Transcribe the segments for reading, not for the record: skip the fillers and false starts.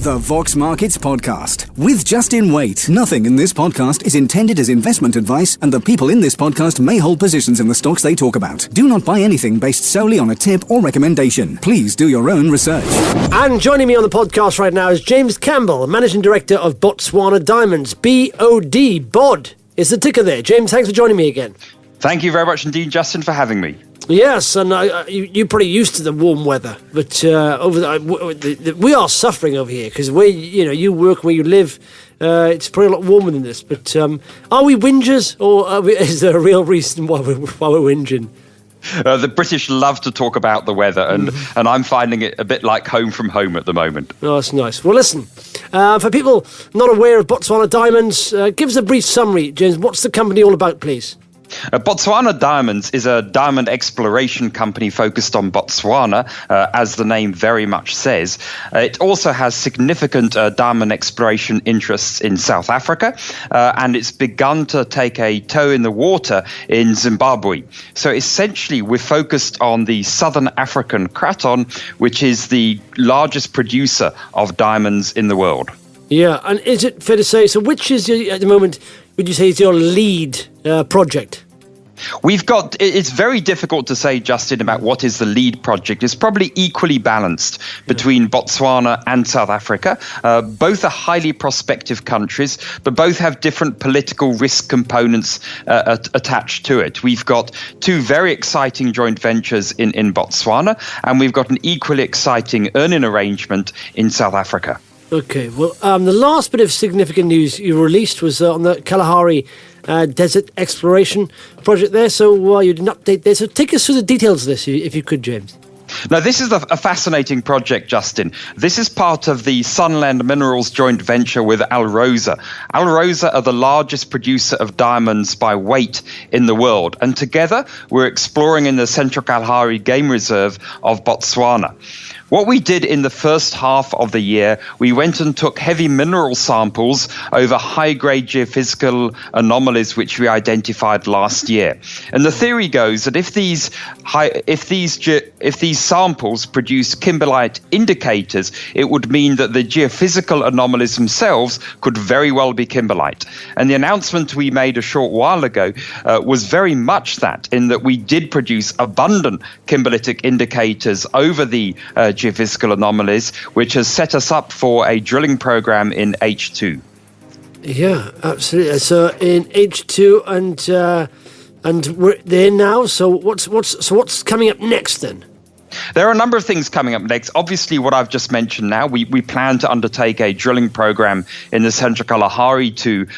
The Vox Markets Podcast with Justin Waite. Nothing in this podcast is intended as investment advice, and the people in this podcast may hold positions in the stocks they talk about. Do not buy anything based solely on a tip or recommendation. Please do your own research. And joining me on the podcast right now is James Campbell, Managing Director of Botswana Diamonds. BOD is the ticker there. James, thanks for joining me again. Thank you very much indeed, Justin, for having me. Yes, and you're pretty used to the warm weather, but we are suffering over here because you work where you live. It's pretty a lot warmer than this. But are we whingers, or is there a real reason why we're whinging? The British love to talk about the weather, and I'm finding it a bit like home from home at the moment. Oh, that's nice. Well, listen, for people not aware of Botswana Diamonds, give us a brief summary, James. What's the company all about, please? Botswana Diamonds is a diamond exploration company focused on Botswana, as the name very much says. It also has significant diamond exploration interests in South Africa, and it's begun to take a toe in the water in Zimbabwe. So essentially, we're focused on the Southern African Craton, which is the largest producer of diamonds in the world. Yeah, and is it fair to say, so which is, at the moment, would you say is your lead project? It's very difficult to say, Justin, about what is the lead project. It's probably equally balanced between Botswana and South Africa. Both are highly prospective countries, but both have different political risk components attached to it. We've got two very exciting joint ventures in Botswana, and we've got an equally exciting earning arrangement in South Africa. Okay, well, the last bit of significant news you released was on the Kalahari Desert Exploration Project there, so you did an update there. So take us through the details of this, if you could, James. Now, this is a fascinating project, Justin. This is part of the Sunland Minerals joint venture with Alrosa. Alrosa are the largest producer of diamonds by weight in the world, and together we're exploring in the Central Kalahari Game Reserve of Botswana. What we did in the first half of the year, we went and took heavy mineral samples over high-grade geophysical anomalies which we identified last year. And the theory goes that if these samples produce kimberlite indicators, it would mean that the geophysical anomalies themselves could very well be kimberlite. And the announcement we made a short while ago was very much that, in that we did produce abundant kimberlitic indicators over the geophysical anomalies, which has set us up for a drilling program in H2. Yeah, absolutely. So in H2, and we're there now. So what's coming up next then? There are a number of things coming up next. Obviously, what I've just mentioned now, we plan to undertake a drilling program in the Central Kalahari to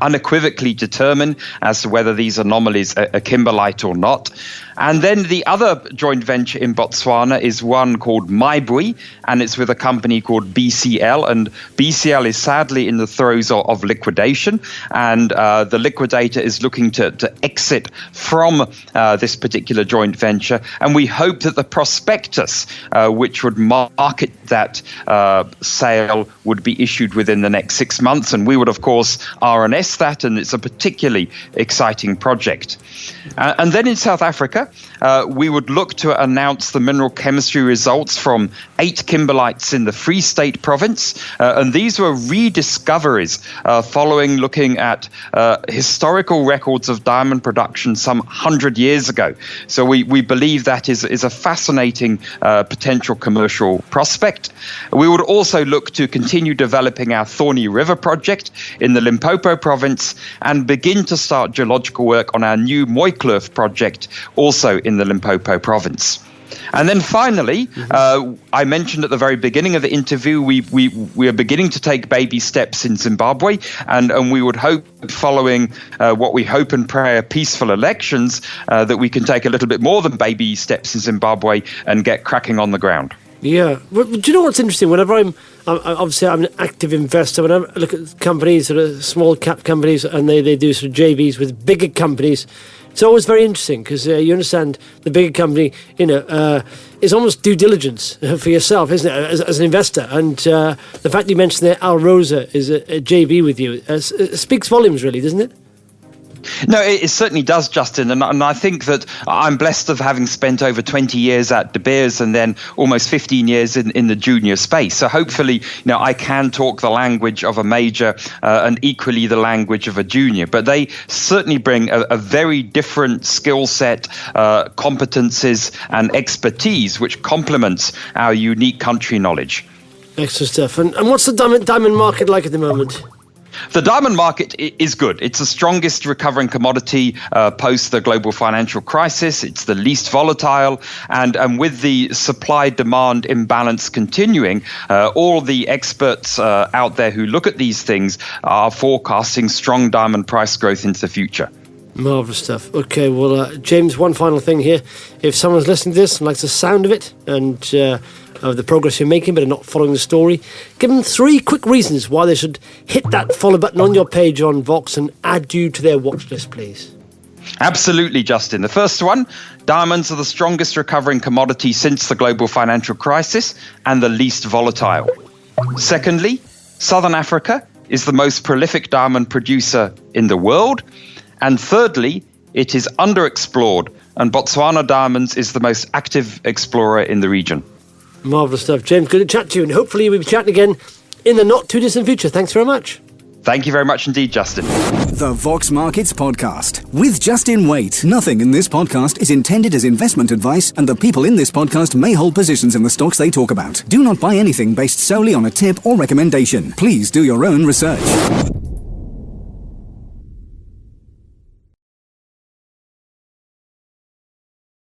unequivocally determine as to whether these anomalies are kimberlite or not. And then the other joint venture in Botswana is one called Maibui, and it's with a company called BCL. And BCL is sadly in the throes of liquidation, and the liquidator is looking to exit from this particular joint venture. And we hope that the prospectus, which would market that sale, would be issued within the next 6 months. And we would, of course, RNS that, and it's a particularly exciting project. And then in South Africa, we would look to announce the mineral chemistry results from 8 kimberlites in the Free State province. And these were rediscoveries following looking at historical records of diamond production some 100 years ago. So we believe that is a fascinating potential commercial prospect. We would also look to continue developing our Thorny River project in the Limpopo province and begin to start geological work on our new Mooikloof project, also in the Limpopo province. And then finally, I mentioned at the very beginning of the interview, we are beginning to take baby steps in Zimbabwe, and we would hope, following what we hope and pray are peaceful elections, that we can take a little bit more than baby steps in Zimbabwe and get cracking on the ground. Yeah. Well, do you know what's interesting? Whenever I'm an active investor, when I look at companies, sort of small cap companies, and they do sort of JVs with bigger companies, it's always very interesting because you understand the bigger company, is almost due diligence for yourself, isn't it, as an investor? And the fact you mentioned that Alrosa is a JV with you speaks volumes, really, doesn't it? No, it certainly does, Justin. And I think that I'm blessed of having spent over 20 years at De Beers and then almost 15 years in the junior space. So hopefully, I can talk the language of a major and equally the language of a junior. But they certainly bring a very different skill set, competencies and expertise, which complements our unique country knowledge. Excellent stuff. And what's the diamond market like at the moment? The diamond market is good. It's the strongest recovering commodity post the global financial crisis. It's the least volatile. And with the supply-demand imbalance continuing, all the experts out there who look at these things are forecasting strong diamond price growth into the future. Marvellous stuff. Okay, well, James, one final thing here. If someone's listening to this and likes the sound of it and of the progress you're making but are not following the story, give them 3 quick reasons why they should hit that follow button on your page on Vox and add you to their watch list, please. Absolutely, Justin. The first one, diamonds are the strongest recovering commodity since the global financial crisis and the least volatile. Secondly, Southern Africa is the most prolific diamond producer in the world. And thirdly, it is underexplored, and Botswana Diamonds is the most active explorer in the region. Marvellous stuff. James, good to chat to you, and hopefully we'll be chatting again in the not-too-distant future. Thanks very much. Thank you very much indeed, Justin. The Vox Markets Podcast with Justin Waite. Nothing in this podcast is intended as investment advice, and the people in this podcast may hold positions in the stocks they talk about. Do not buy anything based solely on a tip or recommendation. Please do your own research.